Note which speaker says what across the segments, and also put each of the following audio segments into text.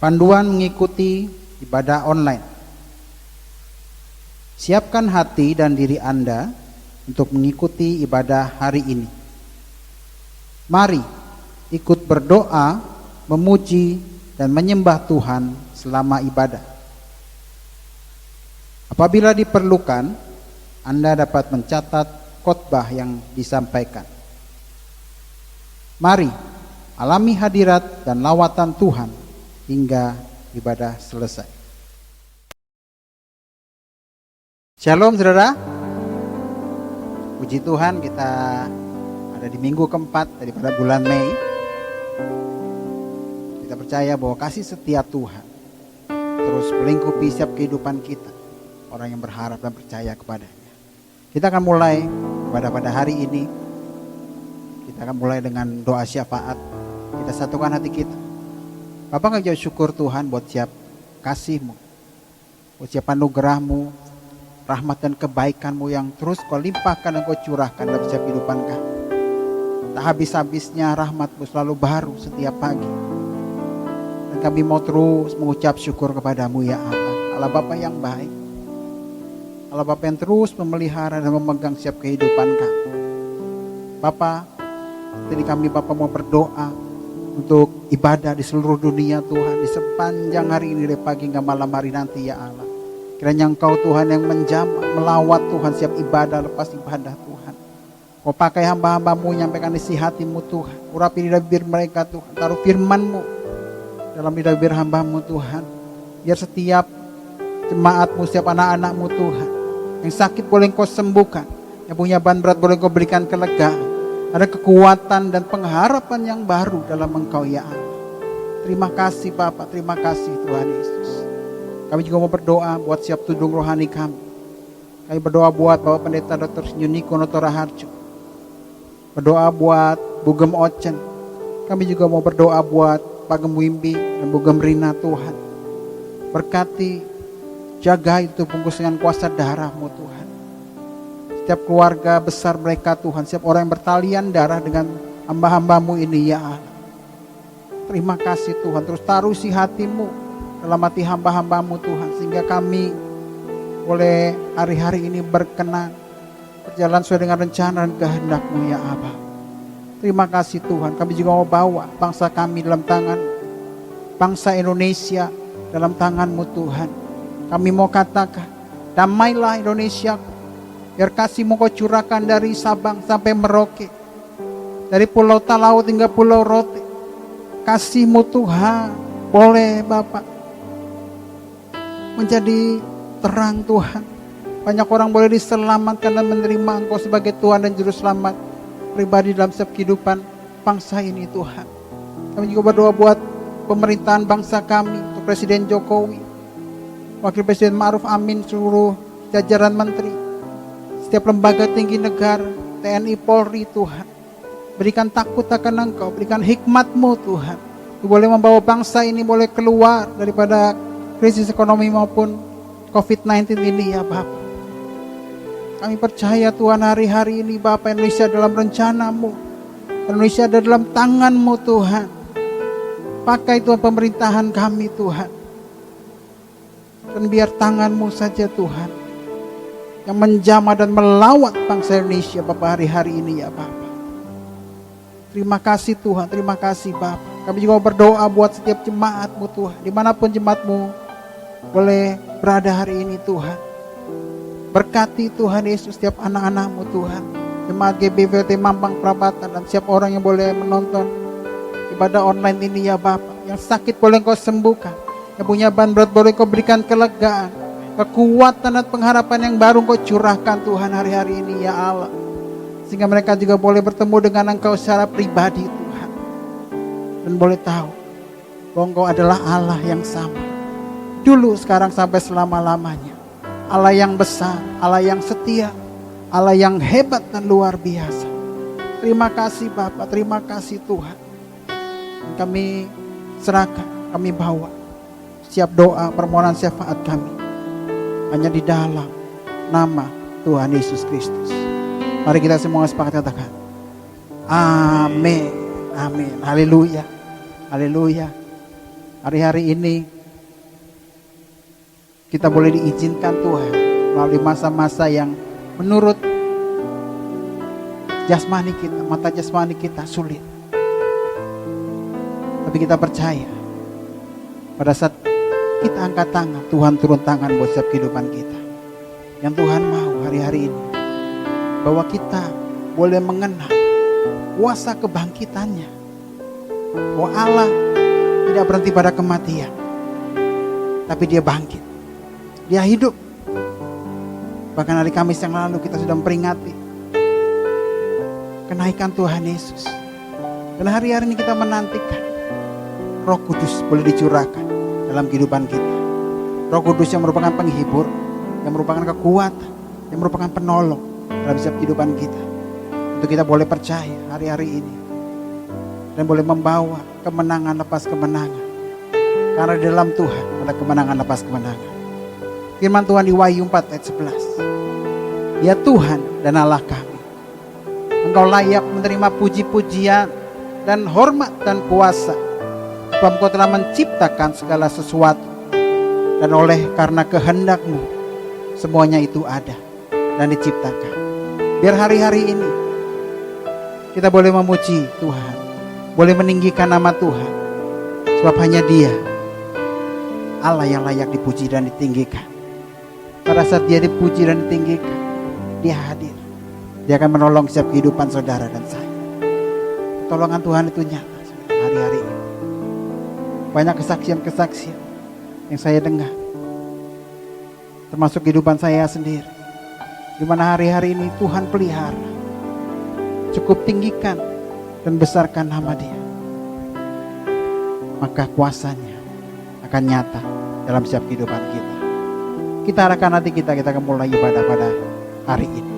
Speaker 1: Panduan mengikuti ibadah online. Siapkan hati dan diri Anda untuk mengikuti ibadah hari ini. Mari ikut berdoa, memuji, dan menyembah Tuhan selama ibadah. Apabila diperlukan, Anda dapat mencatat khotbah yang disampaikan. Mari alami hadirat dan lawatan Tuhan hingga ibadah selesai. Shalom saudara. Puji Tuhan, kita ada di minggu keempat daripada bulan Mei. Kita percaya bahwa kasih setia Tuhan terus melingkupi setiap kehidupan kita, orang yang berharap dan percaya kepadanya. Kita akan mulai pada hari ini. Kita akan mulai dengan doa syafaat. Kita satukan hati kita. Bapak ngajak syukur Tuhan buat siap kasih-Mu, buat siap anugerah-Mu, rahmat dan kebaikan-Mu yang terus Kau limpahkan dan Kau curahkan dalam setiap kehidupan kami. Tak habis-habisnya rahmat-Mu selalu baru setiap pagi. Dan kami mau terus mengucap syukur kepadamu ya Allah. Allah Bapa yang baik. Allah Bapa yang terus memelihara dan memegang setiap kehidupan kami. Bapa, jadi kami Bapa mau berdoa untuk ibadah di seluruh dunia Tuhan, di sepanjang hari ini dari pagi hingga malam hari nanti ya Allah. Kiranya Engkau Tuhan yang menjamah, melawat Tuhan setiap ibadah lepas ibadah Tuhan. Kau pakai hamba-hamba-Mu menyampaikan isi hati-Mu Tuhan. Urapi lidah bibir mereka Tuhan. Taruh firman-Mu dalam lidah bibir hamba-Mu Tuhan. Biar setiap jemaat-Mu, setiap anak-anak-Mu Tuhan, yang sakit boleh Engkau sembuhkan, yang punya beban berat boleh Engkau berikan kelegaan. Ada kekuatan dan pengharapan yang baru dalam Engkau ya Allah. Terima kasih Bapak, terima kasih Tuhan Yesus. Kami juga mau berdoa buat siap tudung rohani kami. Kami berdoa buat Bapak Pendeta Dr. Niko Noto Raharjo. Berdoa buat Bugem Ocen. Kami juga mau berdoa buat Pak Gemwimbi dan Bugem Rina Tuhan. Berkati, jaga itu bungkus dengan kuasa darah-Mu Tuhan. Setiap keluarga besar mereka Tuhan, setiap orang yang bertalian darah dengan hamba-hamba-Mu ini ya Allah. Terima kasih Tuhan, terus taruh isi hati-Mu dalam hati hamba-hamba-Mu Tuhan, sehingga kami boleh hari-hari ini berkenan, berjalan sesuai dengan rencana dan kehendak-Mu ya Allah. Terima kasih Tuhan, kami juga mau bawa bangsa kami dalam tangan, bangsa Indonesia dalam tangan-Mu Tuhan. Kami mau katakan, damailah Indonesia. Biar kasih-Mu Kau curahkan dari Sabang sampai Merauke, dari Pulau Talaut hingga Pulau Rote. Kasih-Mu Tuhan boleh Bapak menjadi terang Tuhan. Banyak orang boleh diselamatkan dan menerima Engkau sebagai Tuhan dan Juru Selamat pribadi dalam setiap kehidupan bangsa ini Tuhan. Kami juga berdoa buat pemerintahan bangsa kami, untuk Presiden Jokowi, Wakil Presiden Ma'ruf Amin, seluruh jajaran menteri, setiap lembaga tinggi negara, TNI, Polri Tuhan. Berikan takut akan Engkau, berikan hikmat-Mu Tuhan. Yang boleh membawa bangsa ini boleh keluar daripada krisis ekonomi maupun COVID-19 ini ya Bapak. Kami percaya Tuhan hari-hari ini Bapak, Indonesia dalam rencana-Mu. Indonesia ada dalam tangan-Mu Tuhan. Pakai Tuhan pemerintahan kami Tuhan. Dan biar tangan-Mu saja Tuhan yang menjamah dan melawat bangsa Indonesia Bapak hari-hari ini ya Bapak. Terima kasih Tuhan, terima kasih Bapak. Kami juga berdoa buat setiap jemaat-Mu Tuhan, dimanapun jemaat-Mu boleh berada hari ini Tuhan. Berkati Tuhan Yesus setiap anak-anak-Mu Tuhan, jemaat GBVT Mampang Perapatan, dan setiap orang yang boleh menonton ibadah online ini ya Bapak. Yang sakit boleh Engkau sembuhkan, yang punya beban berat boleh Engkau berikan kelegaan. Kekuatan dan pengharapan yang baru Engkau curahkan Tuhan hari-hari ini ya Allah. Sehingga mereka juga boleh bertemu dengan Engkau secara pribadi Tuhan. Dan boleh tahu bahwa Engkau adalah Allah yang sama. Dulu, sekarang, sampai selama-lamanya. Allah yang besar, Allah yang setia, Allah yang hebat dan luar biasa. Terima kasih Bapak, terima kasih Tuhan. Kami serahkan, kami bawa setiap doa, permohonan syafaat kami hanya di dalam nama Tuhan Yesus Kristus. Mari kita semua sepakat katakan amin, amin, haleluya, haleluya. Hari-hari ini kita boleh diizinkan Tuhan melalui masa-masa yang menurut jasmani kita, mata jasmani kita sulit. Tapi kita percaya pada saat kita angkat tangan, Tuhan turun tangan buat setiap kehidupan kita. Yang Tuhan mau hari-hari ini, bahwa kita boleh mengenal kuasa kebangkitannya. Bahwa Allah tidak berhenti pada kematian, tapi dia bangkit, dia hidup. Bahkan hari Kamis yang lalu kita sudah memperingati kenaikan Tuhan Yesus. Dan hari-hari ini kita menantikan Roh Kudus boleh dicurahkan dalam kehidupan kita. Roh Kudus yang merupakan penghibur, yang merupakan kekuatan, yang merupakan penolong dalam setiap kehidupan kita. Untuk kita boleh percaya hari-hari ini dan boleh membawa kemenangan lepas kemenangan. Karena di dalam Tuhan ada kemenangan lepas kemenangan. Firman Tuhan di Wahyu 4 ayat 11. Ya Tuhan dan Allah kami, Engkau layak menerima puji-pujian dan hormat dan kuasa. Sebab Engkau telah menciptakan segala sesuatu, dan oleh karena kehendak-Mu semuanya itu ada dan diciptakan. Biar hari-hari ini kita boleh memuji Tuhan, boleh meninggikan nama Tuhan. Sebab hanya Dia Allah yang layak dipuji dan ditinggikan. Pada saat Dia dipuji dan ditinggikan, Dia hadir. Dia akan menolong setiap kehidupan saudara dan saya. Pertolongan Tuhan itu nyata hari-hari ini. Banyak kesaksian-kesaksian yang saya dengar, termasuk kehidupan saya sendiri, di mana hari-hari ini Tuhan pelihara. Cukup tinggikan dan besarkan nama Dia, maka kuasanya akan nyata dalam setiap kehidupan kita. Kita arahkan hati kita akan mulai ibadah pada hari ini.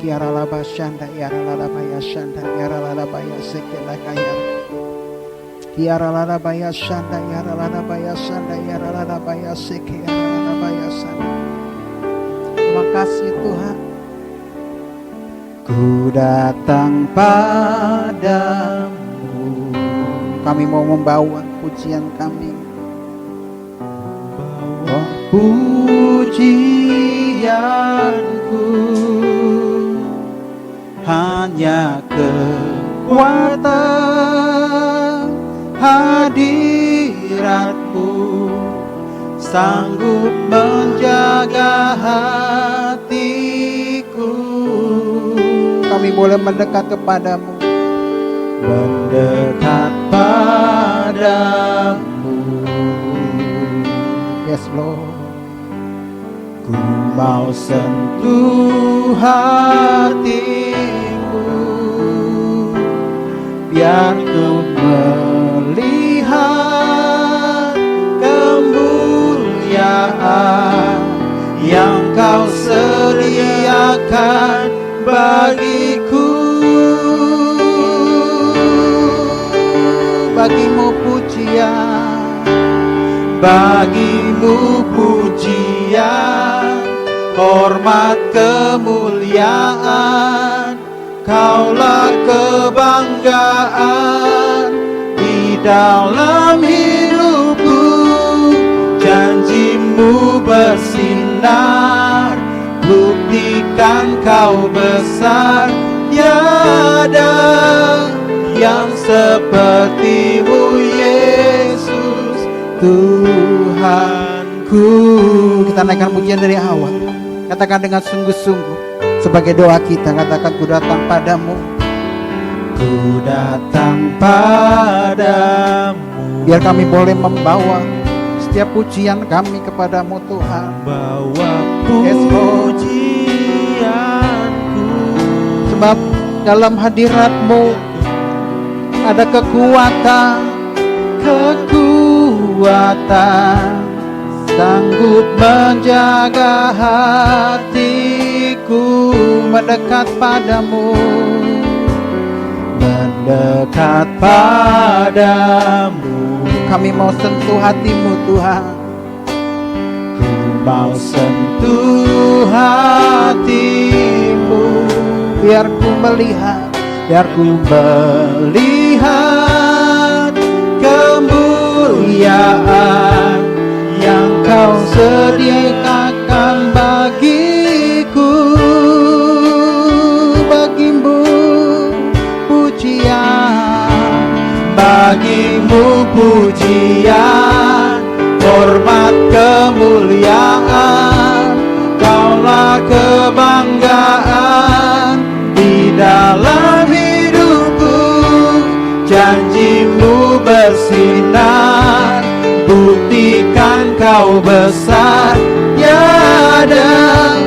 Speaker 1: Kiara laba shanda, kiara laba ya shanda, kiara laba ya sekela kaya. Kiara laba ya shanda, kiara laba ya shanda, kiara laba ya sekela laba ya shanda. Terima kasih Tuhan. Ku datang padamu, kami mau membawa pujian kami. Bawa pujianku, hanya kekuatan hadirat-Mu sanggup menjaga hatiku. Kami boleh mendekat kepadamu, mendekat padamu. Yes Lord. Ku mau sentuh hatimu, biar ku melihat kemuliaan yang Kau sediakan bagiku. Bagimu pujian, bagimu pujian, hormat kemuliaan. Kaulah kebanggaan di dalam hidupku. Janji-Mu bersinar, buktikan Kau besar. Tiada yang seperti-Mu Yesus Tuhanku. Kita naikkan pujian dari awal. Katakan dengan sungguh-sungguh sebagai doa kita. Katakan, ku datang padamu, ku datang padamu. Biar kami boleh membawa setiap pujian kami kepadamu Tuhan. Bawa pujianku, sebab dalam hadirat-Mu ada kekuatan, sanggup menjaga hatiku. Mendekat padamu, mendekat padamu. Kami mau sentuh hati-Mu Tuhan. Ku mau sentuh hati-Mu, biar ku melihat, kemuliaan kemuliaan yang Kau sediakan bagiku. Bagimu pujian, bagimu pujian, hormat kemuliaan, Kaulah kebanggaan di dalam hidupku. Janjimu bersinar, buktikan Kau besar. Tiada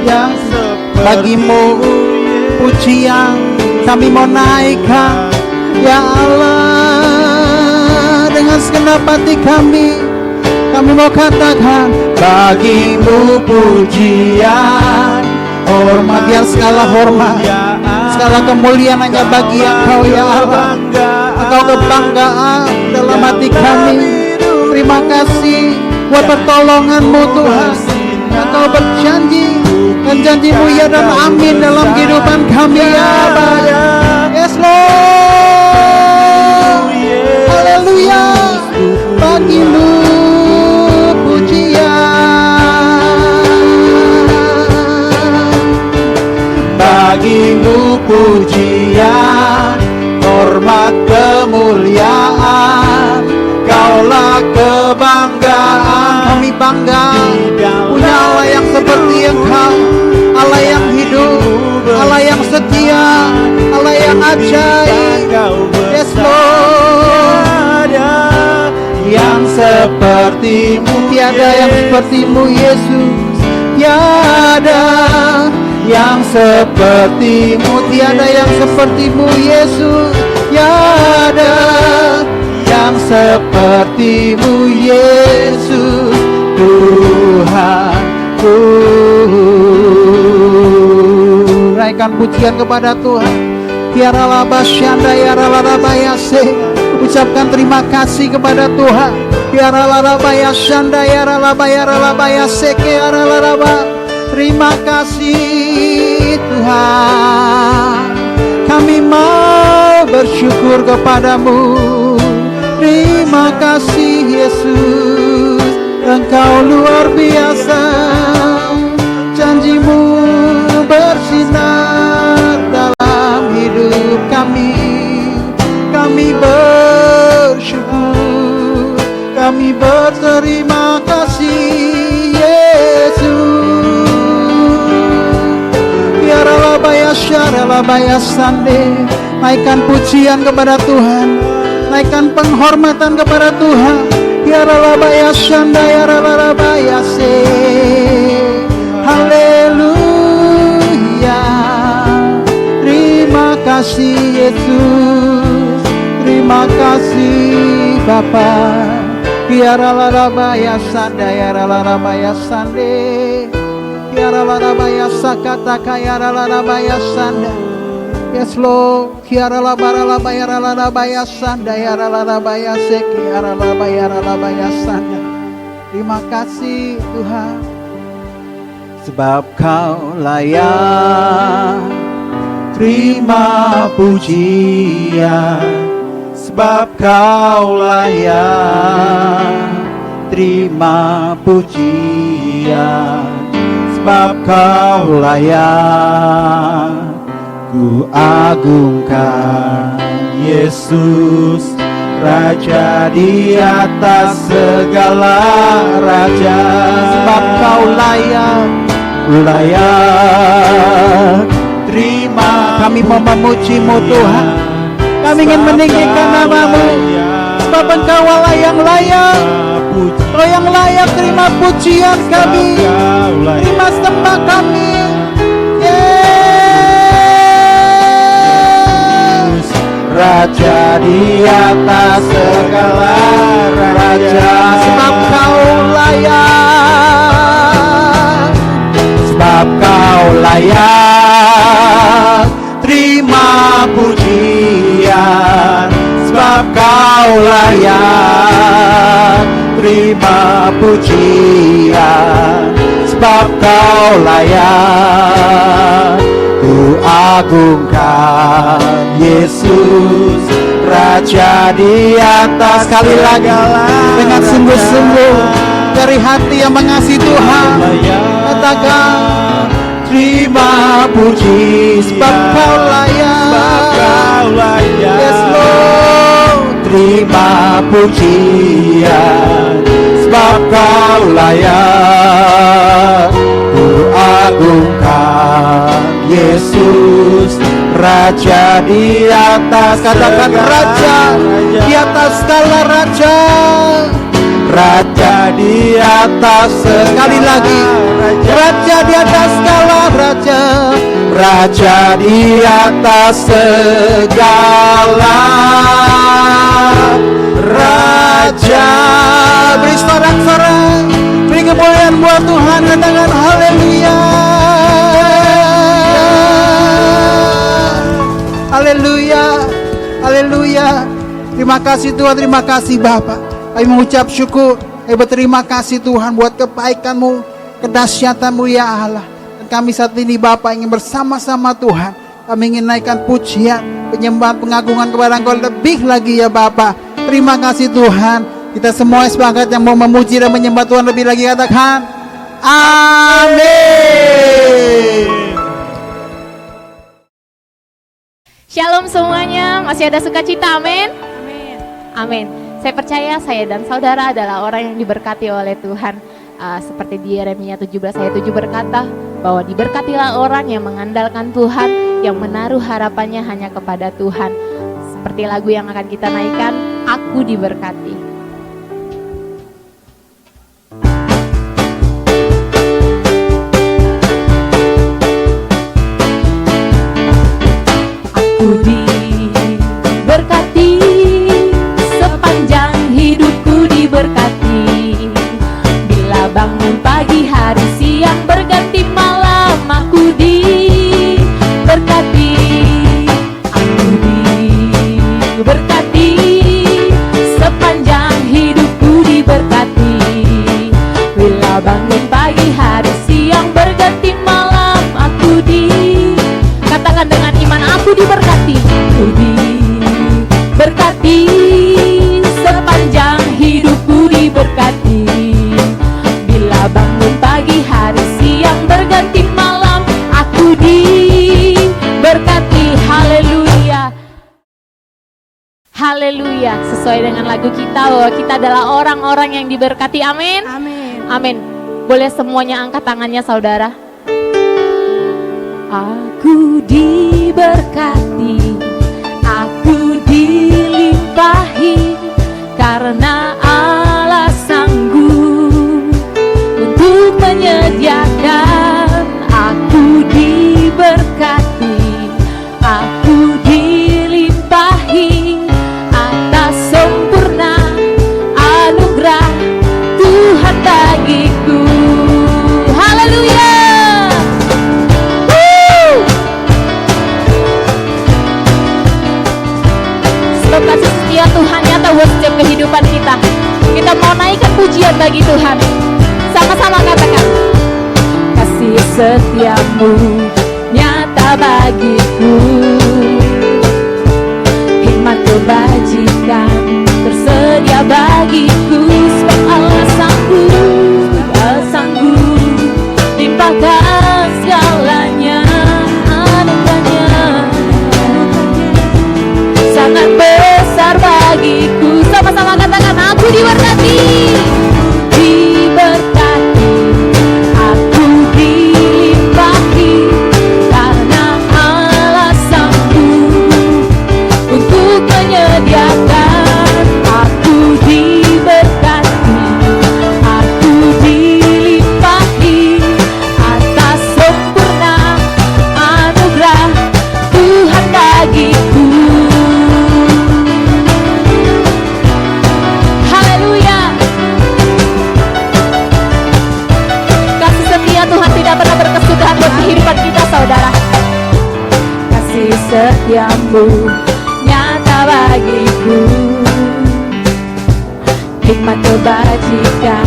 Speaker 1: yang seperti bagimu pujian kami mau naikkan, ya Allah. Dengan segenap hati kami mau katakan, bagimu pujian, hormat. Biar segala hormat, segala kemuliaan hanya bagi Engkau, ya Allah. Engkau kebanggaan dalam hati kami. Terima kasih buat pertolongan-Mu Tuhan. Engkau berjanji, dan janji-Mu ya dan amin dalam kehidupan kami, ya Allah. Yes Lord, haleluya. Bagimu bagimu pujian, hormat kemuliaan, Kaulah kebanggaan. Kami bangga punya Allah yang seperti Engkau, Allah yang hidup, Allah yang setia, Allah yang ajaib. Yes Lord, yang seperti-Mu, tiada yang seperti-Mu Yesus. Tiada yang seperti-Mu, tiada yang seperti-Mu Yesus. Tiada yang seperti-Mu Yesus, Tuhanku. Naikkan pujian kepada Tuhan. Tiaralaba syanda yaralaba yase. Ucapkan terima kasih kepada Tuhan. Tiaralaba syanda yaralaba yase ke yaralaba. Terima kasih Tuhan, kami mau bersyukur kepadamu. Terima kasih Yesus, Engkau luar biasa. Janji-Mu bersinar dalam hidup kami. Kami bersyukur, kami berterima kasih Yesus. Syaralabaya sande. Naikkan pujian kepada Tuhan, naikkan penghormatan kepada Tuhan. Yaralabaya shanda yaralabaya se. Haleluya. Terima kasih Yesus, terima kasih Bapa. Yaralabaya sanda yaralabaya sande. Yaralabaya sakata kayaralabaya sanda. Yes Lord, yaralabaya sanda yaralabaya seki yaralabaya sanda. Terima kasih Tuhan, sebab Kau layak terima pujian, sebab Kau layak terima pujian, sebab Kau layak ku agungkan. Yesus Raja di atas segala raja, sebab Kau layak terima. Kami mau memuji-Mu Tuhan, kami ingin meninggikan nama-Mu, sebab Engkau Allah yang layak. Kau yang layak terima pujian kami, terima sembah kami. Yes, Raja di atas segala raja, sebab Kau layak, sebab Kau layak terima pujian, sebab Kau layak terima pujian, sebab Kau layak ku agungkan. Yesus Raja di atas, sekali lagi dengan sungguh-sungguh dari hati yang mengasihi Tuhan. Katakan, terima puji sebab Kau layak. Yes Lord, terima pujian sebab Kau layak. Ku agungkan Yesus, Raja di atas. Katakan Raja di atas segala raja. Raja di atas. Sekali lagi, Raja di atas segala raja. Raja di atas segala raja. Beri sorak-sorai, beri kemuliaan buat Tuhan. Katakan haleluya. Haleluya. Haleluya. Terima kasih Tuhan, terima kasih Bapak. Kami mengucap syukur, kami berterima kasih Tuhan buat kebaikan-Mu, kedahsyatan-Mu ya Allah. Dan kami saat ini Bapak ingin bersama-sama Tuhan, kami ingin naikkan pujian, penyembahan, pengagungan kepada Engkau lebih lagi ya Bapak. Terima kasih Tuhan. Kita semua sepakat yang mau memuji dan menyembah Tuhan lebih lagi, katakan amin.
Speaker 2: Shalom semuanya, masih ada sukacita, amin? Amin. Amin. Saya percaya saya dan saudara adalah orang yang diberkati oleh Tuhan. Seperti di Yeremia 17 ayat 7 berkata bahwa diberkatilah orang yang mengandalkan Tuhan, yang menaruh harapannya hanya kepada Tuhan. Seperti lagu yang akan kita naikkan, Aku Diberkati.
Speaker 3: Aku diberkati, sepanjang hidupku diberkati. Bila bangun pagi hari siang berganti malam, aku diberkati. Aku diberkati, sepanjang hidupku diberkati. Bila bangun pagi hari siang berganti malam, aku katakan dengan iman, aku diberkati. Aku diberkati, sepanjang hidupku diberkati. Bila bangun pagi hari siang berganti malam, aku diberkati. Haleluya. Haleluya. Sesuai dengan lagu kita bahwa kita adalah orang-orang yang diberkati. Amin.
Speaker 2: Amin.
Speaker 3: Amin. Boleh semuanya angkat tangannya saudara. Aku diberkati, aku dilimpahi, karena Allah sanggup untuk menyediakan. Aku diberkati, aku dilimpahi atas sempurna anugerah Tuhan bagiku. Haleluya. Kasih setia Tuhan nyata buat setiap kehidupan kita. Kita mau naikkan pujian bagi Tuhan. Sama-sama katakan, kasih setiamu nyata bagiku. Hikmat kebajikan tersedia bagiku. Sebab Allah sanggup limpahkan segalanya. Anugerahnya sangat besar bagiku. Sama-sama katakan, aku diberkati. Diberkati, aku dilimpahi, karena Allah sanggup untuk menyediakan. Aku diberkati, aku dilimpahi atas sempurna anugerah Tuhan bagiku. Kehidupan kita saudara, kasih setiamu nyata bagiku. Hikmat kebajikan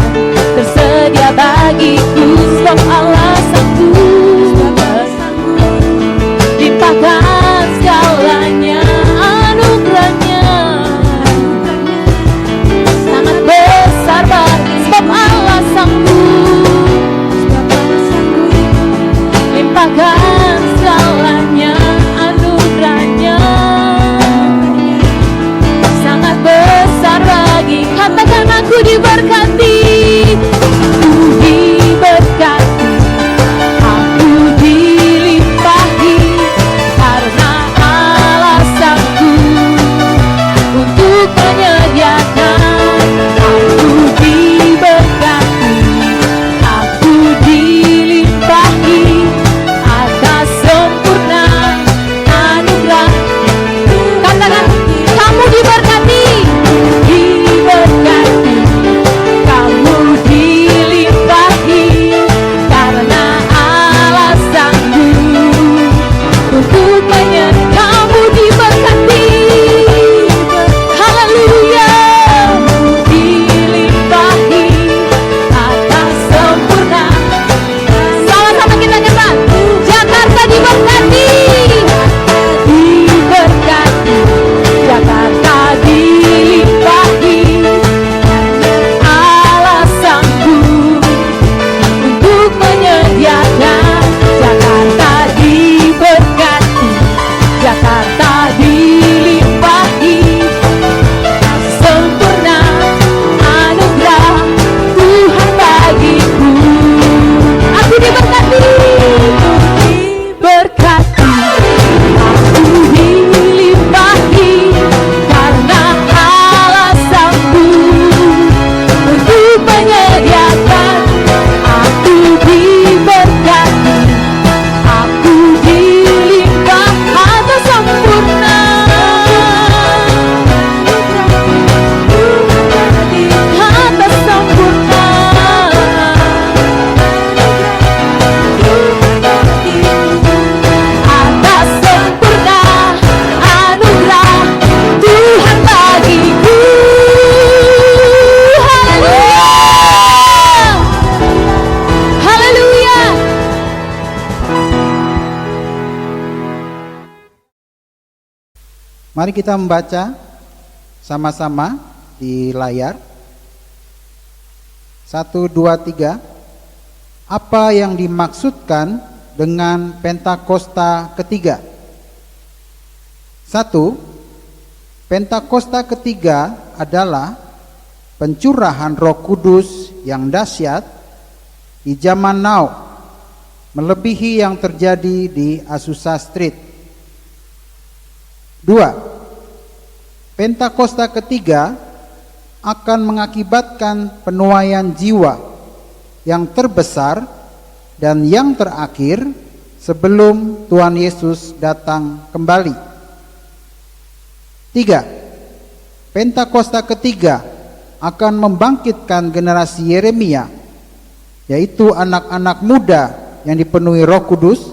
Speaker 3: tersedia bagiku. Sebab Allah sanggup limpahkan segalanya. Anugerahnya sangat besar limpahkan segalanya anugerahnya sangat besar bagi. Katakan aku diberkati, aku diberkati, aku dilimpahi karena alasanku untuk menyediakan. Aku diberkati, aku dilimpahi atas sempurna anugerah. Katakan kamu diberkati, diberkati, kamu dilimpahi karena alasanku untuk menyediakan. Kamu diberkati, haleluya, dilimpahi atas sempurna. Sama-sama kita katakan, Jakarta diberkati, diberkati, Jakarta dilimpahi alasanku untuk menyediakan. Jakarta diberkati, Jakarta dilimpahi sempurna anugerah Tuhan bagiku. Aku diberkati, diberkati, aku dilimpahi karena alasanku untuk menyediakan. Aku diberkati, aku dilimpah atas sempurna atas sempurna atas sempurna anugerah Tuhan bagiku. Haleluya, haleluya.
Speaker 1: Mari kita membaca sama-sama di layar. 1, 2, 3. Apa yang dimaksudkan dengan Pentakosta ketiga? 1. Pentakosta ketiga adalah pencurahan Roh Kudus yang dahsyat di zaman now, melebihi yang terjadi di Azusa Street. 2. Pentakosta ketiga akan mengakibatkan penuaian jiwa yang terbesar dan yang terakhir sebelum Tuhan Yesus datang kembali. 3. Pentakosta ketiga akan membangkitkan generasi Yeremia, yaitu anak-anak muda yang dipenuhi Roh Kudus,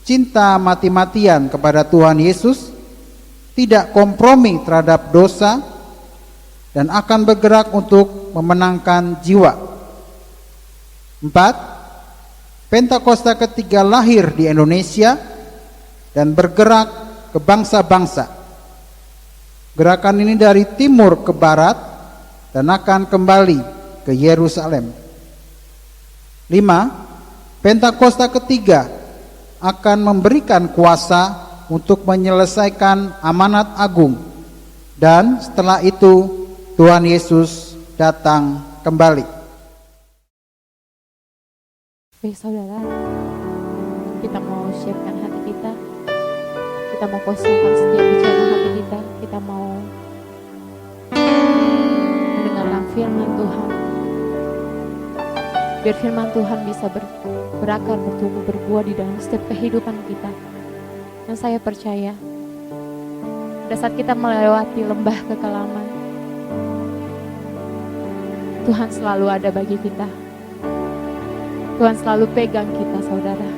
Speaker 1: cinta mati-matian kepada Tuhan Yesus, tidak kompromi terhadap dosa, dan akan bergerak untuk memenangkan jiwa. 4. Pentakosta ketiga lahir di Indonesia dan bergerak ke bangsa-bangsa. Gerakan ini dari timur ke barat dan akan kembali ke Yerusalem. 5. Pentakosta ketiga akan memberikan kuasa untuk menyelesaikan amanat agung, dan setelah itu Tuhan Yesus datang kembali.
Speaker 2: Baik saudara, kita mau siapkan hati kita. Kita mau kosongkan setiap bicara hati kita. Kita mau mendengarkan firman Tuhan. Biar firman Tuhan bisa berakar, bertumbuh, berbuah di dalam setiap kehidupan kita. Dan saya percaya, pada saat kita melewati lembah kekelaman, Tuhan selalu ada bagi kita. Tuhan selalu pegang kita, saudara.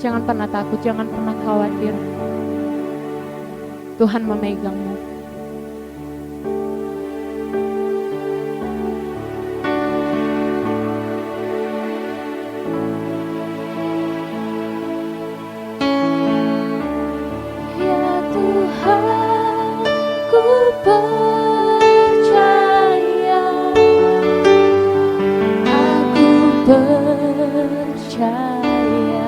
Speaker 2: Jangan pernah takut, jangan pernah khawatir. Tuhan memegangmu.
Speaker 3: Ya Tuhan, ku percaya, aku percaya.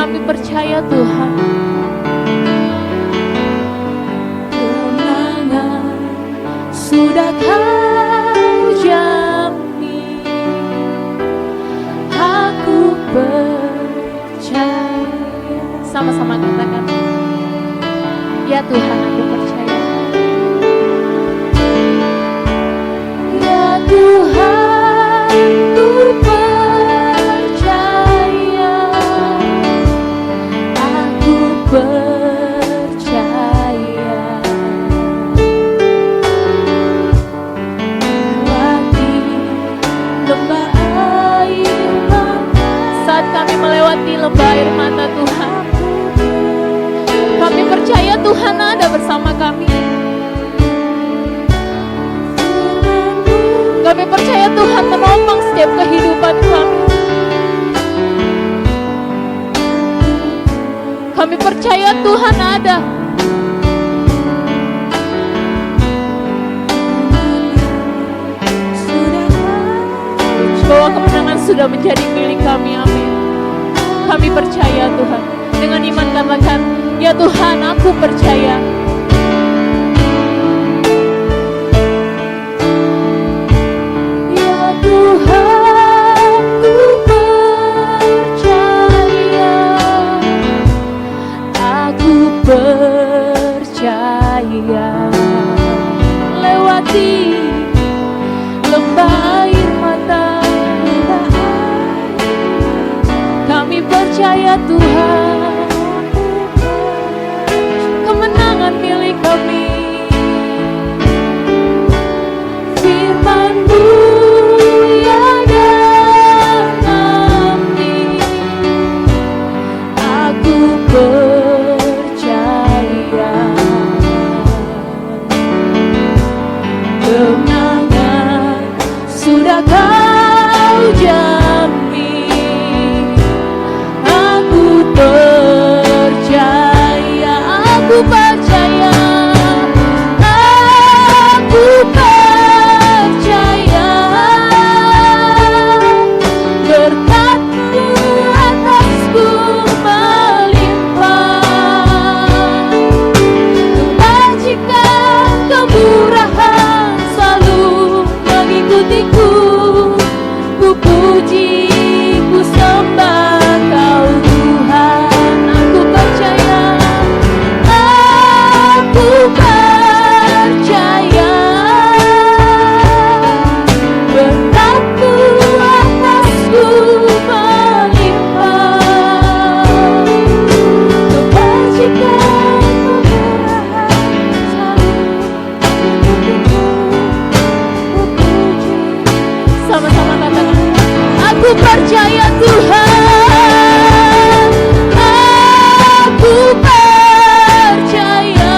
Speaker 2: Kami percaya Tuhan.
Speaker 3: Kemenangan sudah Kau jamin, aku percaya.
Speaker 2: Sama-sama katakan, ya Tuhan, aku percaya.
Speaker 3: Ya Tuhan, ku percaya, aku percaya. Melewati lembah air mata,
Speaker 2: Saat kami melewati lembah air mata Tuhan, kami percaya Tuhan ada bersama kami. Kami percaya Tuhan menopang setiap kehidupan kami. Kami percaya Tuhan ada. Bahwa kemenangan sudah menjadi milik kami, amin. Kami percaya Tuhan. Dengan iman katakan, ya Tuhan, aku percaya.
Speaker 3: Ya Tuhan, ku percaya, aku percaya. Lewati lembah air mata, kami percaya Tuhan, kemenangan milik kami. Firman-Mu ya dan amin, aku percaya. Kemenangan sudah Kau jamin, aku percaya, aku percaya, aku percaya. Berkat-Mu atasku melimpah, kebajikan kemurahan selalu mengikutiku. Ku puji, ku sembah Kau Tuhan. Aku percaya, aku percaya. Berkat-Mu atasku melimpah, kebajikan kemurahan selalu mengikutiku. Ku puji.
Speaker 2: Sama-sama katakan,
Speaker 3: Aku percaya Tuhan, aku percaya.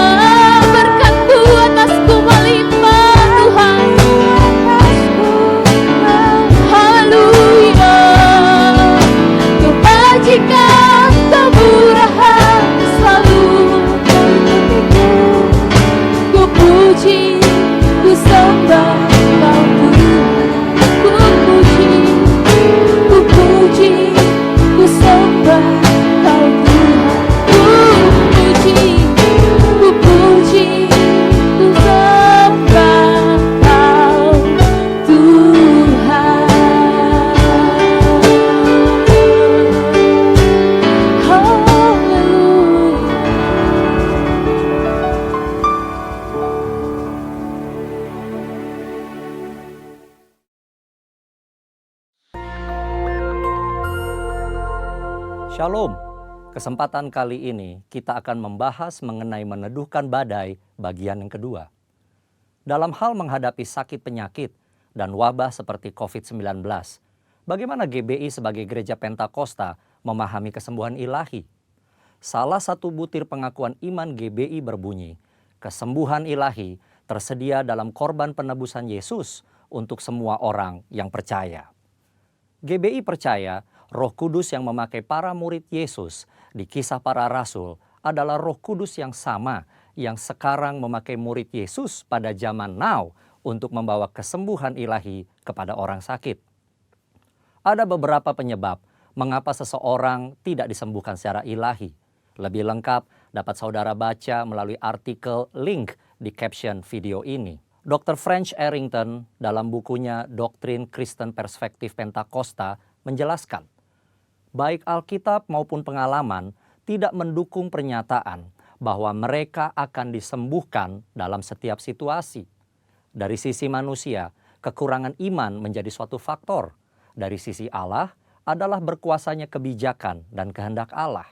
Speaker 3: Berkat-Mu atasku melimpah Tuhan. Haleluya. Kebajikan kemurahan selalu mengikutiku. Ku puji, ku sembah Kau Tuhan. Ku puji, ku puji, ku sembah Kau Tuhan. Ku puji, ku puji, ku sembah Kau Tuhan. Haleluya.
Speaker 4: Shalom. Kesempatan kali ini kita akan membahas mengenai meneduhkan badai bagian yang kedua. Dalam hal menghadapi sakit penyakit dan wabah seperti COVID-19, bagaimana GBI sebagai gereja Pentakosta memahami kesembuhan ilahi? Salah satu butir pengakuan iman GBI berbunyi, kesembuhan ilahi tersedia dalam korban penebusan Yesus untuk semua orang yang percaya. GBI percaya Roh Kudus yang memakai para murid Yesus di Kisah Para Rasul adalah Roh Kudus yang sama yang sekarang memakai murid Yesus pada zaman now untuk membawa kesembuhan ilahi kepada orang sakit. Ada beberapa penyebab Mengapa seseorang tidak disembuhkan secara ilahi? Lebih lengkap dapat saudara baca melalui artikel link di caption video ini. Dr. French Arrington dalam bukunya Doktrin Kristen Perspektif Pentakosta menjelaskan, baik Alkitab maupun pengalaman tidak mendukung pernyataan bahwa mereka akan disembuhkan dalam setiap situasi. Dari sisi manusia, kekurangan iman menjadi suatu faktor. Dari sisi Allah adalah berkuasanya kebijakan dan kehendak Allah.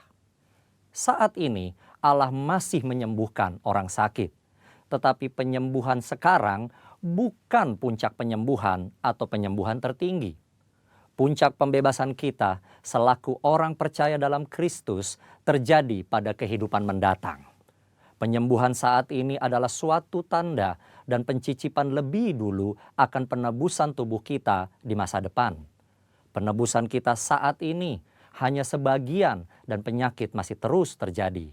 Speaker 4: Saat ini Allah masih menyembuhkan orang sakit. Tetapi penyembuhan sekarang bukan puncak penyembuhan atau penyembuhan tertinggi. Puncak pembebasan kita selaku orang percaya dalam Kristus terjadi pada kehidupan mendatang. Penyembuhan saat ini adalah suatu tanda dan pencicipan lebih dulu akan penebusan tubuh kita di masa depan. Penebusan kita saat ini hanya sebagian dan penyakit masih terus terjadi.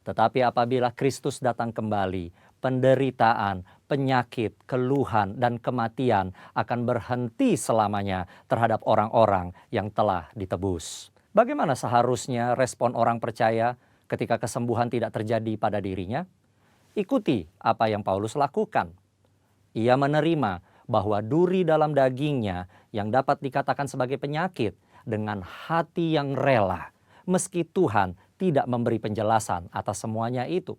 Speaker 4: Tetapi apabila Kristus datang kembali, penderitaan, penyakit, keluhan, dan kematian akan berhenti selamanya terhadap orang-orang yang telah ditebus. Bagaimana seharusnya respon orang percaya ketika kesembuhan tidak terjadi pada dirinya? Ikuti apa yang Paulus lakukan. Ia menerima bahwa duri dalam dagingnya yang dapat dikatakan sebagai penyakit dengan hati yang rela, meski Tuhan tidak memberi penjelasan atas semuanya itu.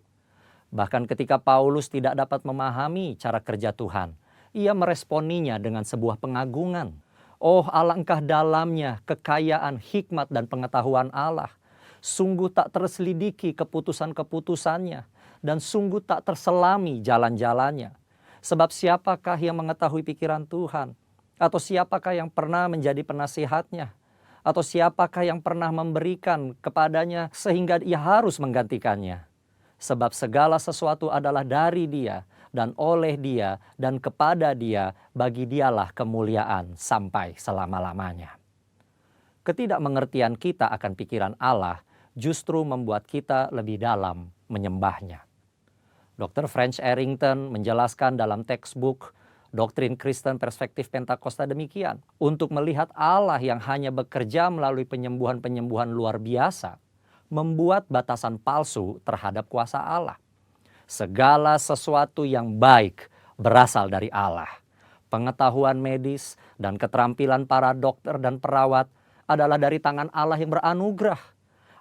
Speaker 4: Bahkan ketika Paulus tidak dapat memahami cara kerja Tuhan, ia meresponinya dengan sebuah pengagungan. Oh, alangkah dalamnya kekayaan, hikmat, dan pengetahuan Allah. Sungguh tak terselidiki keputusan-keputusannya, dan sungguh tak terselami jalan-jalannya. Sebab siapakah yang mengetahui pikiran Tuhan? Atau siapakah yang pernah menjadi penasihatnya? Atau siapakah yang pernah memberikan kepadanya sehingga ia harus menggantikannya? Sebab segala sesuatu adalah dari Dia dan oleh Dia dan kepada Dia, bagi Dialah kemuliaan sampai selama-lamanya. Ketidakmengertian kita akan pikiran Allah justru membuat kita lebih dalam menyembahnya. Dr. French Arrington menjelaskan dalam textbook Doktrin Kristen Perspektif Pentakosta demikian. Untuk melihat Allah yang hanya bekerja melalui penyembuhan-penyembuhan luar biasa, membuat batasan palsu terhadap kuasa Allah. Segala sesuatu yang baik berasal dari Allah. Pengetahuan medis dan keterampilan para dokter dan perawat adalah dari tangan Allah yang beranugerah.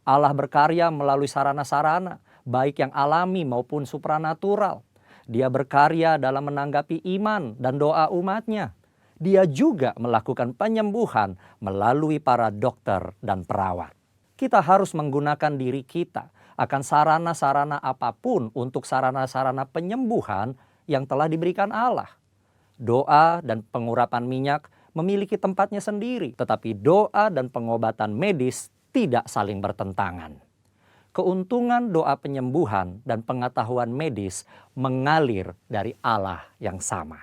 Speaker 4: Allah berkarya melalui sarana-sarana, baik yang alami maupun supranatural. Dia berkarya dalam menanggapi iman dan doa umatnya. Dia juga melakukan penyembuhan melalui para dokter dan perawat. Kita harus menggunakan diri kita akan sarana-sarana apapun untuk sarana-sarana penyembuhan yang telah diberikan Allah. Doa dan pengurapan minyak memiliki tempatnya sendiri, tetapi doa dan pengobatan medis tidak saling bertentangan. Keuntungan doa penyembuhan dan pengetahuan medis mengalir dari Allah yang sama.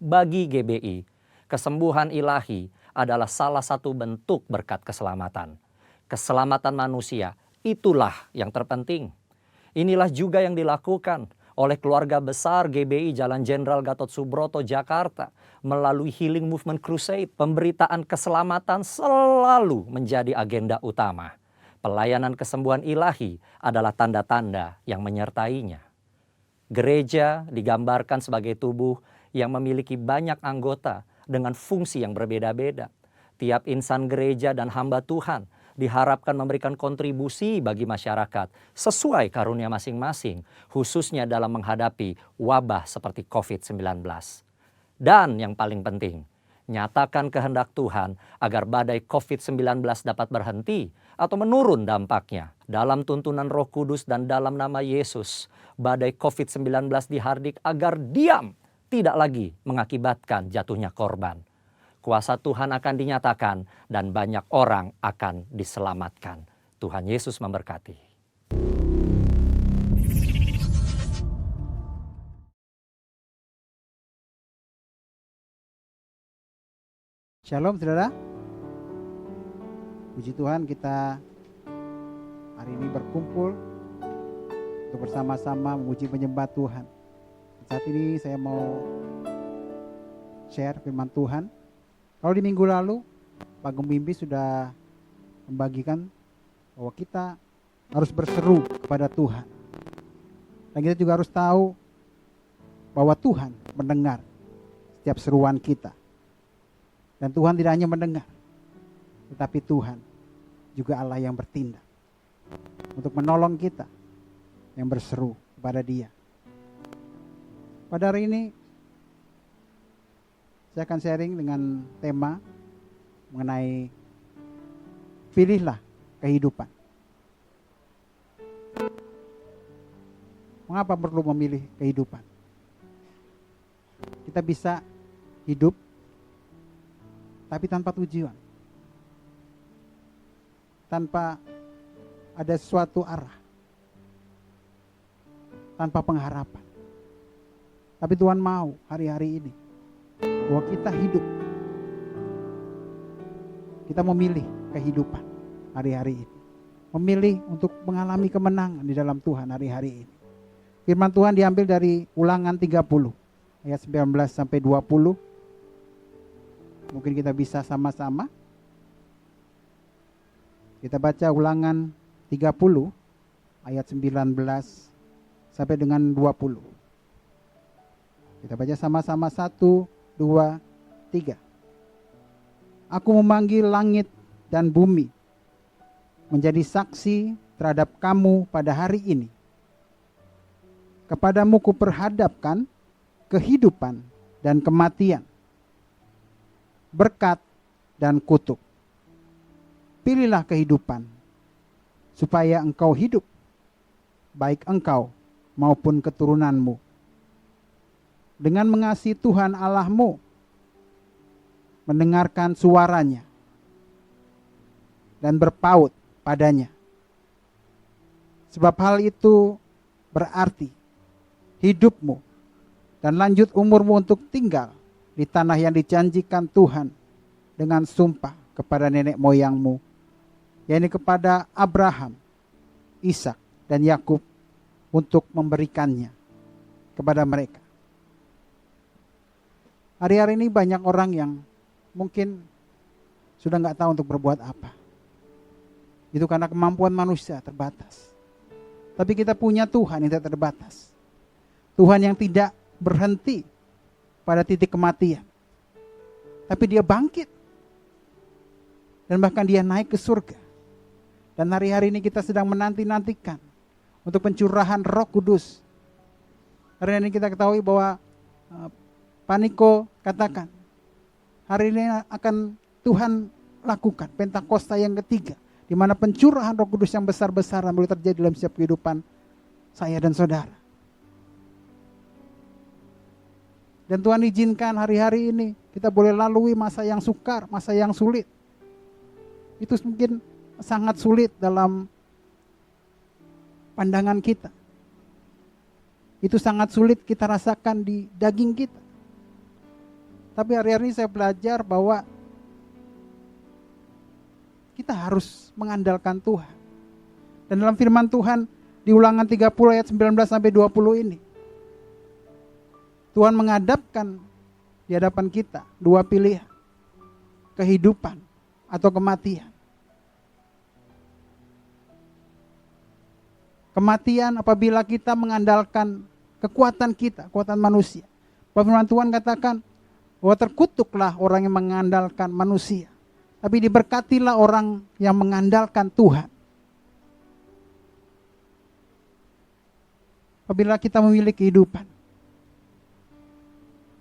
Speaker 4: Bagi GBI, kesembuhan ilahi adalah salah satu bentuk berkat keselamatan. Keselamatan manusia, itulah yang terpenting. Inilah juga yang dilakukan oleh keluarga besar GBI Jalan Jenderal Gatot Subroto, Jakarta, melalui Healing Movement Crusade. Pemberitaan keselamatan selalu menjadi agenda utama. Pelayanan kesembuhan ilahi adalah tanda-tanda yang menyertainya. Gereja digambarkan sebagai tubuh yang memiliki banyak anggota dengan fungsi yang berbeda-beda. Tiap insan gereja dan hamba Tuhan diharapkan memberikan kontribusi bagi masyarakat sesuai karunia masing-masing, khususnya dalam menghadapi wabah seperti COVID-19. Dan yang paling penting, nyatakan kehendak Tuhan agar badai COVID-19 dapat berhenti atau menurun dampaknya. Dalam tuntunan Roh Kudus dan dalam nama Yesus, badai COVID-19 dihardik agar diam, tidak lagi mengakibatkan jatuhnya korban. Kuasa Tuhan akan dinyatakan dan banyak orang akan diselamatkan. Tuhan Yesus memberkati.
Speaker 1: Shalom saudara. Puji Tuhan, kita hari ini berkumpul untuk bersama-sama memuji menyembah Tuhan. Saat ini saya mau share firman Tuhan. Kalau di minggu lalu Pak Gembimbi sudah membagikan bahwa kita harus berseru kepada Tuhan. Dan kita juga harus tahu bahwa Tuhan mendengar setiap seruan kita. Dan Tuhan tidak hanya mendengar, tetapi Tuhan juga Allah yang bertindak untuk menolong kita yang berseru kepada Dia. Pada hari ini saya akan sharing dengan tema mengenai pilihlah kehidupan. Mengapa perlu memilih kehidupan? Kita bisa hidup tapi tanpa tujuan, tanpa ada suatu arah, tanpa pengharapan. Tapi Tuhan mau hari-hari ini bahwa kita hidup, kita memilih kehidupan hari-hari ini, memilih untuk mengalami kemenangan di dalam Tuhan hari-hari ini. Firman Tuhan diambil dari Ulangan 30 ayat 19 sampai 20. Mungkin kita bisa sama-sama. Kita baca Ulangan 30 ayat 19 sampai dengan 20. Kita baca sama-sama 1, 2, 3. Aku memanggil langit dan bumi menjadi saksi terhadap kamu pada hari ini. Kepadamu kuperhadapkan kehidupan dan kematian, berkat dan kutuk. Pilihlah kehidupan, supaya engkau hidup, baik engkau maupun keturunanmu. Dengan mengasihi Tuhan Allahmu, mendengarkan suaranya, dan berpaut padanya. Sebab hal itu berarti hidupmu dan lanjut umurmu untuk tinggal di tanah yang dijanjikan Tuhan dengan sumpah kepada nenek moyangmu, yakni kepada Abraham, Ishak, dan Yakub, untuk memberikannya kepada mereka. Hari-hari ini banyak orang yang mungkin sudah nggak tahu untuk berbuat apa. Itu karena kemampuan manusia terbatas. Tapi kita punya Tuhan yang tidak terbatas. Tuhan yang tidak berhenti pada titik kematian, tapi Dia bangkit dan bahkan Dia naik ke surga. Dan hari-hari ini kita sedang menanti-nantikan untuk pencurahan Roh Kudus. Hari ini kita ketahui bahwa Paniko katakan hari ini akan Tuhan lakukan Pentakosta yang ketiga, di mana pencurahan Roh Kudus yang besar-besaran boleh terjadi dalam setiap kehidupan saya dan saudara. Dan Tuhan izinkan hari-hari ini kita boleh lalui masa yang sukar, masa yang sulit. Itu mungkin sangat sulit dalam pandangan kita. Itu sangat sulit kita rasakan di daging kita. Tapi hari-hari ini saya belajar bahwa kita harus mengandalkan Tuhan. Dan dalam firman Tuhan di Ulangan 30 ayat 19 sampai 20 ini, Tuhan menghadapkan di hadapan kita dua pilihan, kehidupan atau kematian. Kematian apabila kita mengandalkan kekuatan kita, kekuatan manusia. Firman Tuhan katakan bahwa terkutuklah orang yang mengandalkan manusia, tapi diberkatilah orang yang mengandalkan Tuhan. Apabila kita memilih kehidupan,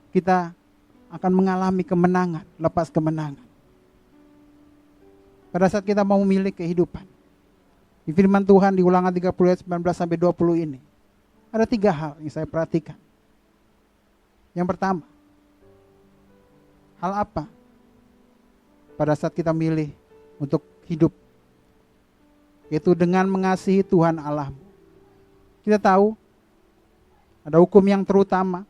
Speaker 1: kita akan mengalami kemenangan, lepas kemenangan. Pada saat kita mau memilih kehidupan, di firman Tuhan di Ulangan 30 ayat 19 sampai 20 ini, ada 3 hal yang saya perhatikan. Yang pertama, hal apa pada saat kita milih untuk hidup? Yaitu dengan mengasihi Tuhan Allahmu. Kita tahu ada hukum yang terutama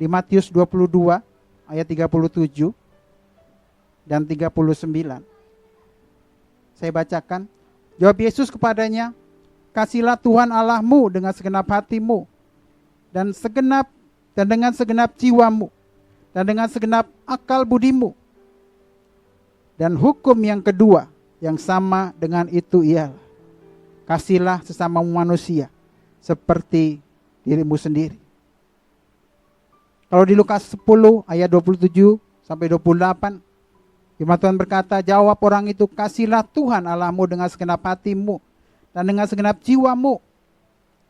Speaker 1: di Matius 22 ayat 37 dan 39. Saya bacakan. Jawab Yesus kepadanya, kasihlah Tuhan Allahmu dengan segenap hatimu dan dengan segenap jiwamu dan dengan segenap akal budimu. Dan hukum yang kedua yang sama dengan itu ialah kasihlah sesama manusia seperti dirimu sendiri. Kalau di Lukas 10 ayat 27 sampai 28, firman Tuhan berkata, jawab orang itu, kasihlah Tuhan Allahmu dengan segenap hatimu, dan dengan segenap jiwamu,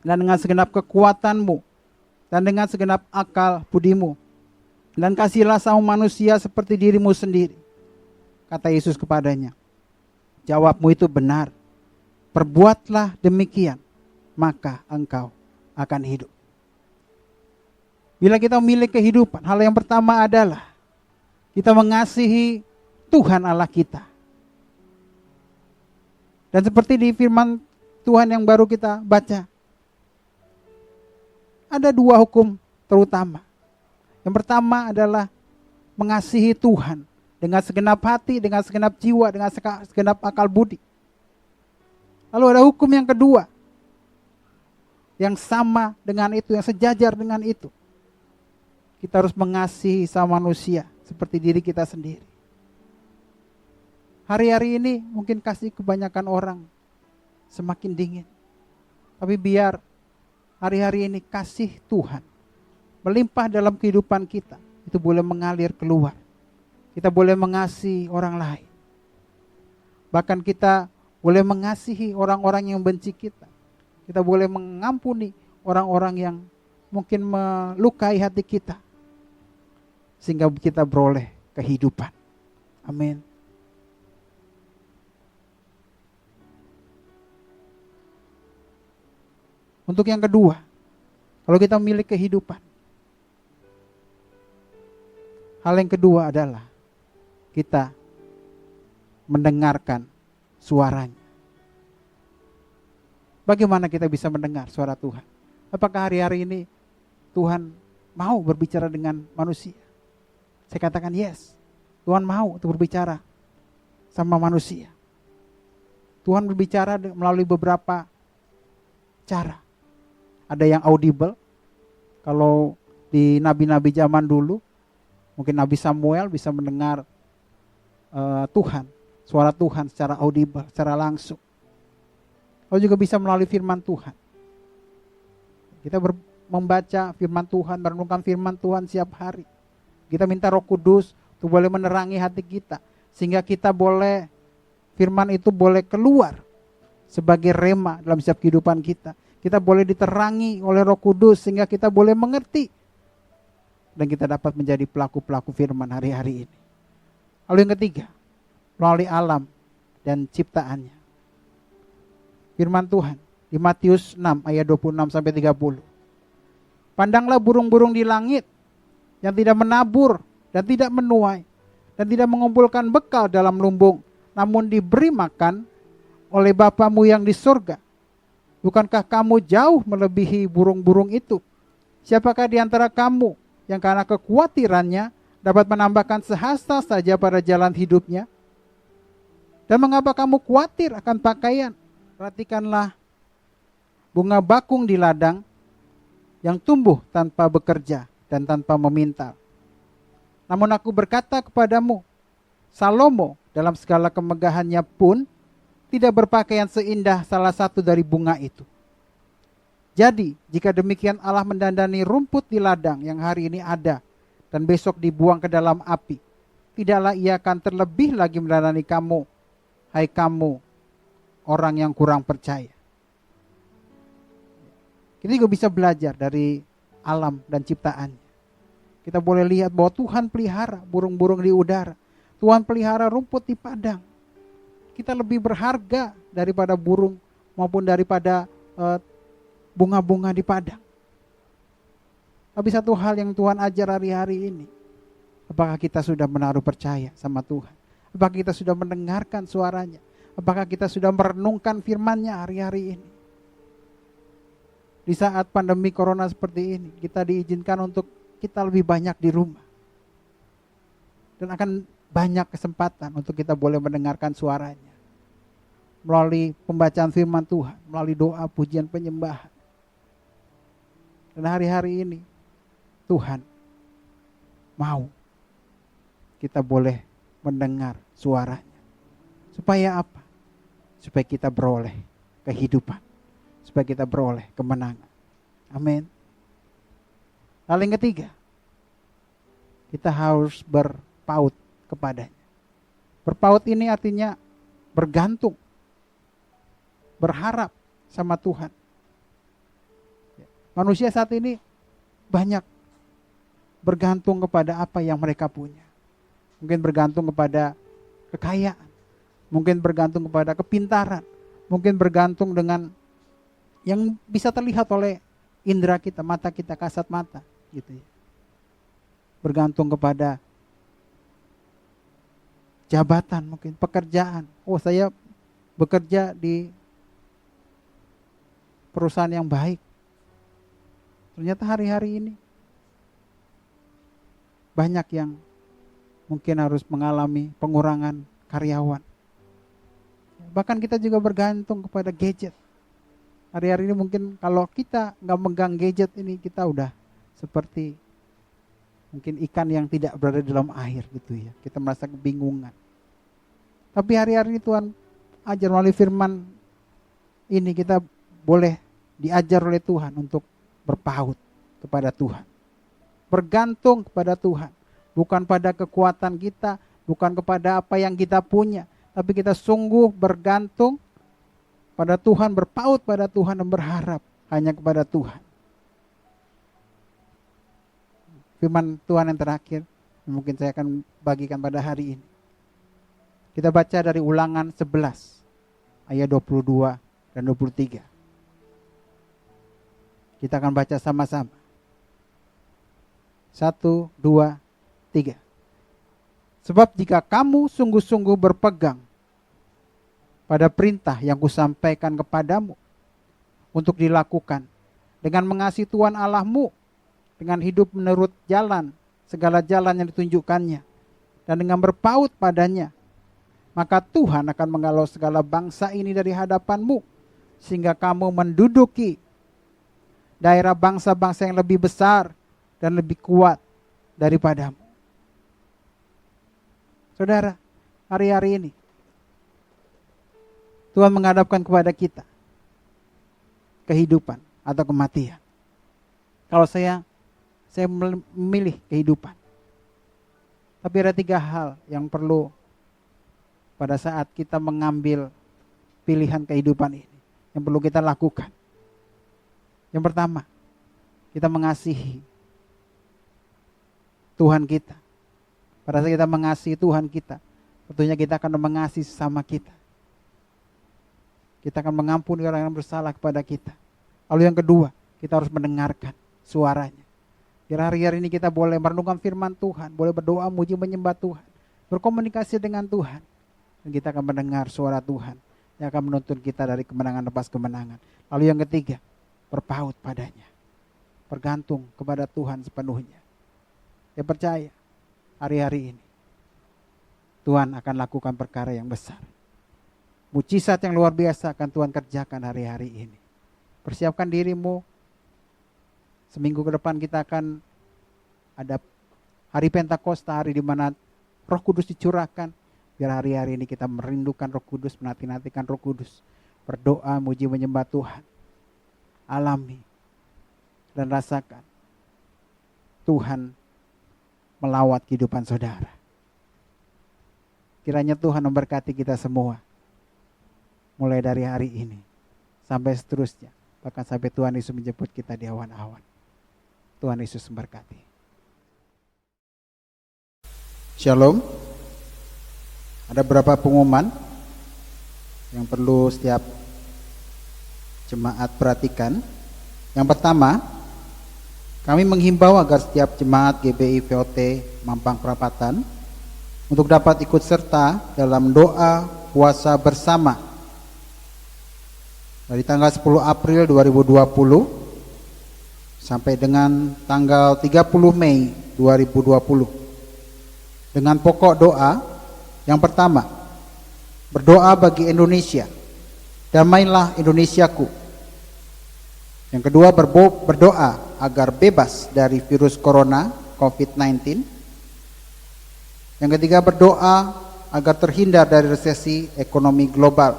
Speaker 1: dan dengan segenap kekuatanmu, dan dengan segenap akal budimu. Dan kasihlah sama manusia seperti dirimu sendiri. Kata Yesus kepadanya, jawabmu itu benar. Perbuatlah demikian, maka engkau akan hidup. Bila kita memilih kehidupan, hal yang pertama adalah kita mengasihi Tuhan Allah kita. Dan seperti di firman Tuhan yang baru kita baca, ada dua hukum terutama. Yang pertama adalah mengasihi Tuhan dengan segenap hati, dengan segenap jiwa, dengan segenap akal budi. Lalu ada hukum yang kedua, yang sama dengan itu, yang sejajar dengan itu. Kita harus mengasihi sama manusia seperti diri kita sendiri. Hari-hari ini mungkin kasih kebanyakan orang semakin dingin. Tapi biar hari-hari ini kasih Tuhan melimpah dalam kehidupan kita. Itu boleh mengalir keluar. Kita boleh mengasihi orang lain. Bahkan kita boleh mengasihi orang-orang yang benci kita. Kita boleh mengampuni orang-orang yang mungkin melukai hati kita. Sehingga kita beroleh kehidupan. Amin. Untuk yang kedua, kalau kita memilih kehidupan, hal yang kedua adalah kita mendengarkan suaranya. Bagaimana kita bisa mendengar suara Tuhan? Apakah hari-hari ini Tuhan mau berbicara dengan manusia? Saya katakan yes. Tuhan mau untuk berbicara sama manusia. Tuhan berbicara melalui beberapa cara. Ada yang audible. Kalau di nabi-nabi zaman dulu, mungkin Nabi Samuel bisa mendengar Tuhan, suara Tuhan secara audible, secara langsung. Lalu juga bisa melalui firman Tuhan. Kita membaca firman Tuhan, merenungkan firman Tuhan setiap hari. Kita minta Roh Kudus untuk boleh menerangi hati kita, sehingga kita boleh, firman itu boleh keluar sebagai rema dalam setiap kehidupan kita. Kita boleh diterangi oleh Roh Kudus sehingga kita boleh mengerti. Dan kita dapat menjadi pelaku-pelaku firman hari-hari ini. Lalu yang ketiga, melalui alam dan ciptaannya. Firman Tuhan di Matius 6 ayat 26 sampai 30. Pandanglah burung-burung di langit yang tidak menabur dan tidak menuai dan tidak mengumpulkan bekal dalam lumbung, namun diberi makan oleh Bapamu yang di surga. Bukankah kamu jauh melebihi burung-burung itu? Siapakah di antara kamu yang karena kekhawatirannya dapat menambahkan sehasta saja pada jalan hidupnya? Dan mengapa kamu khawatir akan pakaian? Perhatikanlah bunga bakung di ladang yang tumbuh tanpa bekerja dan tanpa memintal. Namun aku berkata kepadamu, Salomo dalam segala kemegahannya pun tidak berpakaian seindah salah satu dari bunga itu. Jadi, jika demikian Allah mendandani rumput di ladang yang hari ini ada dan besok dibuang ke dalam api, tidaklah ia akan terlebih lagi mendandani kamu, hai kamu, orang yang kurang percaya. Kita juga bisa belajar dari alam dan ciptaannya. Kita boleh lihat bahwa Tuhan pelihara burung-burung di udara. Tuhan pelihara rumput di padang. Kita lebih berharga daripada burung maupun daripada bunga-bunga di padang. Tapi satu hal yang Tuhan ajar hari-hari ini, apakah kita sudah menaruh percaya sama Tuhan? Apakah kita sudah mendengarkan suaranya? Apakah kita sudah merenungkan firman-Nya hari-hari ini? Di saat pandemi corona seperti ini, kita diizinkan untuk kita lebih banyak di rumah. Dan akan banyak kesempatan untuk kita boleh mendengarkan suaranya. Melalui pembacaan firman Tuhan, melalui doa, pujian, penyembahan. Dan hari-hari ini, Tuhan mau kita boleh mendengar suaranya. Supaya apa? supaya kita beroleh kehidupan, supaya kita beroleh kemenangan. Amin. Lalu yang ketiga, kita harus berpaut kepadanya. Berpaut ini artinya bergantung, berharap sama Tuhan. Manusia saat ini banyak bergantung kepada apa yang mereka punya. Mungkin bergantung kepada kekayaan, mungkin bergantung kepada kepintaran, mungkin bergantung dengan yang bisa terlihat oleh indera kita, mata kita, kasat mata, gitu ya. Bergantung kepada jabatan, mungkin pekerjaan. Oh, saya bekerja di perusahaan yang baik. Ternyata hari-hari ini banyak yang mungkin harus mengalami pengurangan karyawan. Bahkan kita juga bergantung kepada gadget. Hari-hari ini mungkin kalau kita nggak megang gadget ini, kita udah seperti mungkin ikan yang tidak berada di dalam air gitu ya. Kita merasa kebingungan. Tapi hari-hari ini Tuhan ajar melalui firman ini, kita boleh diajar oleh Tuhan untuk berpaut kepada Tuhan. Bergantung kepada Tuhan. Bukan pada kekuatan kita, bukan kepada apa yang kita punya. Tapi kita sungguh bergantung pada Tuhan, berpaut pada Tuhan dan berharap hanya kepada Tuhan. Firman Tuhan yang terakhir mungkin saya akan bagikan pada hari ini. Kita baca dari Ulangan 11 ayat 22 dan 23. Kita akan baca sama-sama. 1, 2, 3. Sebab jika kamu sungguh-sungguh berpegang pada perintah yang kusampaikan kepadamu untuk dilakukan dengan mengasihi Tuhan Allahmu, dengan hidup menurut segala jalan yang ditunjukkannya, dan dengan berpaut padanya, maka Tuhan akan menghalau segala bangsa ini dari hadapanmu, sehingga kamu menduduki daerah bangsa-bangsa yang lebih besar dan lebih kuat daripadamu. Saudara, hari-hari ini Tuhan menghadapkan kepada kita kehidupan atau kematian. Kalau saya memilih kehidupan. Tapi ada 3 hal yang perlu pada saat kita mengambil pilihan kehidupan ini, yang perlu kita lakukan. Yang pertama, kita mengasihi Tuhan kita. Pada saat kita mengasihi Tuhan kita, tentunya kita akan mengasihi sesama kita. Kita akan mengampuni orang yang bersalah kepada kita. Lalu yang kedua, kita harus mendengarkan suaranya. Biar hari-hari ini kita boleh merenungkan firman Tuhan, boleh berdoa, muji, menyembah Tuhan, berkomunikasi dengan Tuhan. Dan kita akan mendengar suara Tuhan yang akan menuntun kita dari kemenangan lepas kemenangan. Lalu yang ketiga, berpaut padanya. Bergantung kepada Tuhan sepenuhnya. Ya percaya, hari-hari ini Tuhan akan lakukan perkara yang besar. Mujizat yang luar biasa akan Tuhan kerjakan hari-hari ini. Persiapkan dirimu. Seminggu ke depan kita akan ada hari Pentakosta, hari di mana Roh Kudus dicurahkan. Biar hari-hari ini kita merindukan Roh Kudus, menanti-nantikan Roh Kudus. Berdoa, muji, menyembah Tuhan. Alami dan rasakan Tuhan melawat kehidupan saudara. Kiranya Tuhan memberkati kita semua. Mulai dari hari ini sampai seterusnya. Bahkan sampai Tuhan Yesus menjemput kita di awan-awan. Tuhan Yesus memberkati. Shalom. Ada beberapa pengumuman yang perlu setiap jemaat perhatikan. Yang pertama, kami menghimbau agar setiap jemaat GBI VOT Mampang Perapatan untuk dapat ikut serta dalam doa puasa bersama dari tanggal 10 April 2020 sampai dengan tanggal 30 Mei 2020. Dengan pokok doa yang pertama, berdoa bagi Indonesia, damailah Indonesiaku. Yang kedua, berdoa agar bebas dari virus corona COVID-19. Yang ketiga, berdoa agar terhindar dari resesi ekonomi global.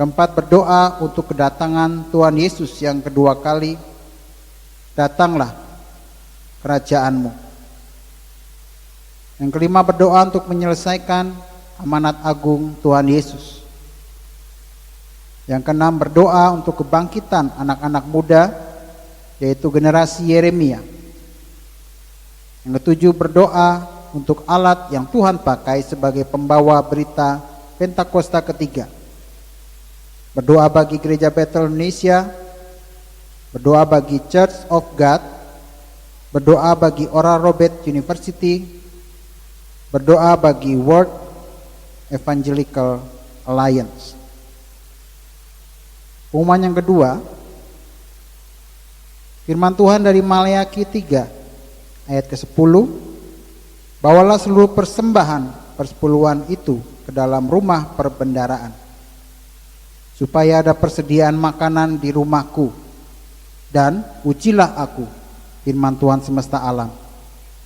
Speaker 1: Keempat, berdoa untuk kedatangan Tuhan Yesus yang kedua kali. Datanglah kerajaan-Mu. Yang kelima, berdoa untuk menyelesaikan amanat agung Tuhan Yesus. Yang keenam, berdoa untuk kebangkitan anak-anak muda, yaitu generasi Yeremia. Yang ketujuh, berdoa untuk alat yang Tuhan pakai sebagai pembawa berita Pentakosta ketiga. Berdoa bagi Gereja Bethel Indonesia, berdoa bagi Church of God, berdoa bagi Oral Roberts University, berdoa bagi World Evangelical Alliance. Pengumuman yang kedua, firman Tuhan dari Maleakhi 3 ayat ke-10, bawalah seluruh persembahan persepuluhan itu ke dalam rumah perbendaraan, supaya ada persediaan makanan di rumahku, dan ujilah aku, firman Tuhan semesta alam,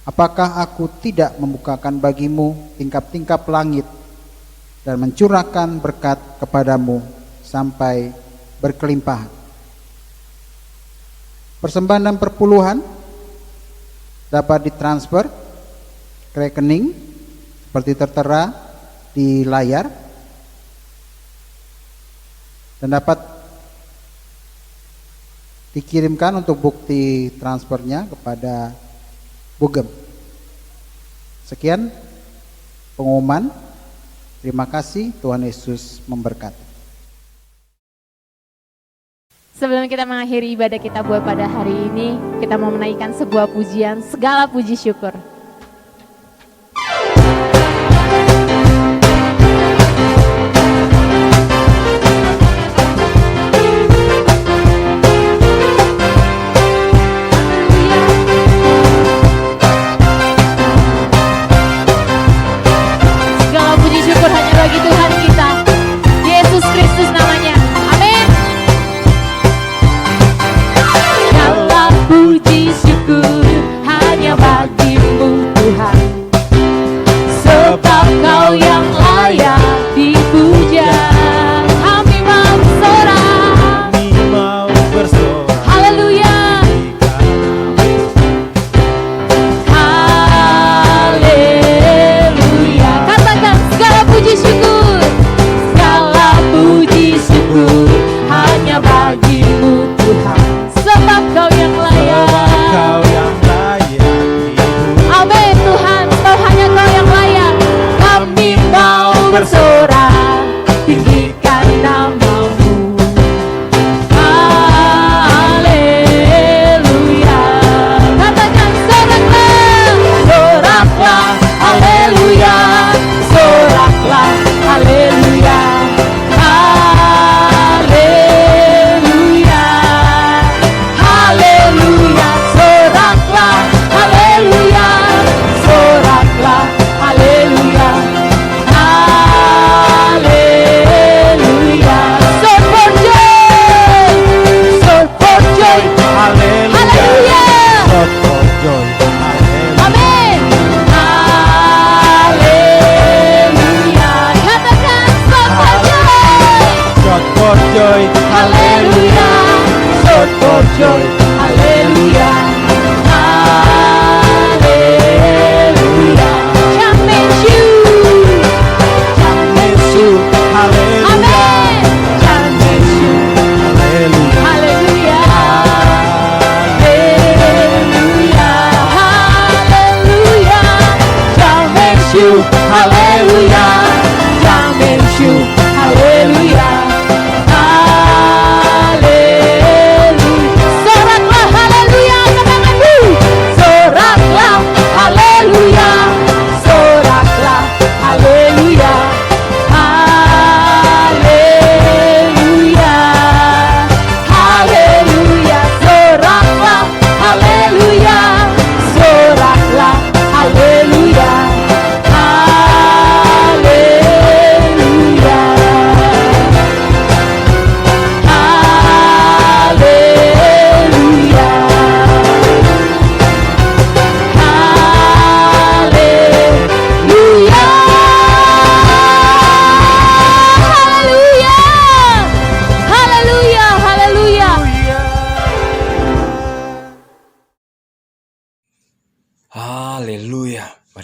Speaker 1: apakah aku tidak membukakan bagimu tingkap-tingkap langit dan mencurahkan berkat kepadamu sampai berkelimpahan. Persembahan dan perpuluhan dapat ditransfer ke rekening seperti tertera di layar, dan dapat dikirimkan untuk bukti transfernya kepada Bugem. Sekian pengumuman. Terima kasih, Tuhan Yesus memberkati.
Speaker 2: Sebelum kita mengakhiri ibadah kita buat pada hari ini, kita mau menaikkan sebuah pujian, segala puji syukur.
Speaker 3: Soraklah haleluya.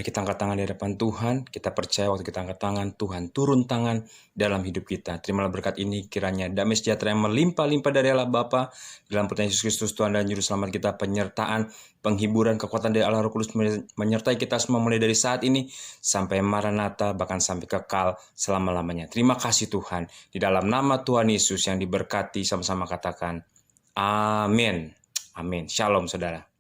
Speaker 5: Mari kita angkat tangan di hadapan Tuhan. Kita percaya waktu kita angkat tangan, Tuhan turun tangan dalam hidup kita. Terimalah berkat ini, kiranya damai sejahtera yang melimpah-limpah dari Allah Bapa, dalam pertanyaan Yesus Kristus Tuhan dan Juru Selamat kita, penyertaan, penghiburan, kekuatan dari Allah Roh Kudus menyertai kita semua mulai dari saat ini sampai Maranatha, bahkan sampai kekal selama-lamanya. Terima kasih Tuhan. Di dalam nama Tuhan Yesus yang diberkati, sama-sama katakan amin. Amin. Shalom saudara.